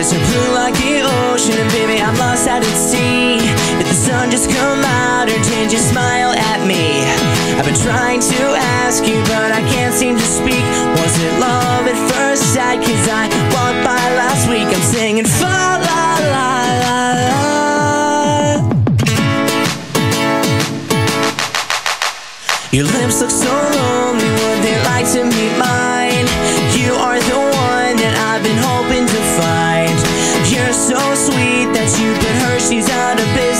Skies are blue like the ocean, and baby, I'm lost out at sea. Did the sun just come out, or did you smile at me? I've been trying to ask you, but I can't seem to speak. Was it love at first sight? Cause I walked by last week. I'm singing fa la la la la. Your lips look so lonely, would they like to meet mine? You are the one that I've been hoping to find. You're so sweet that you put Hershey's out of business.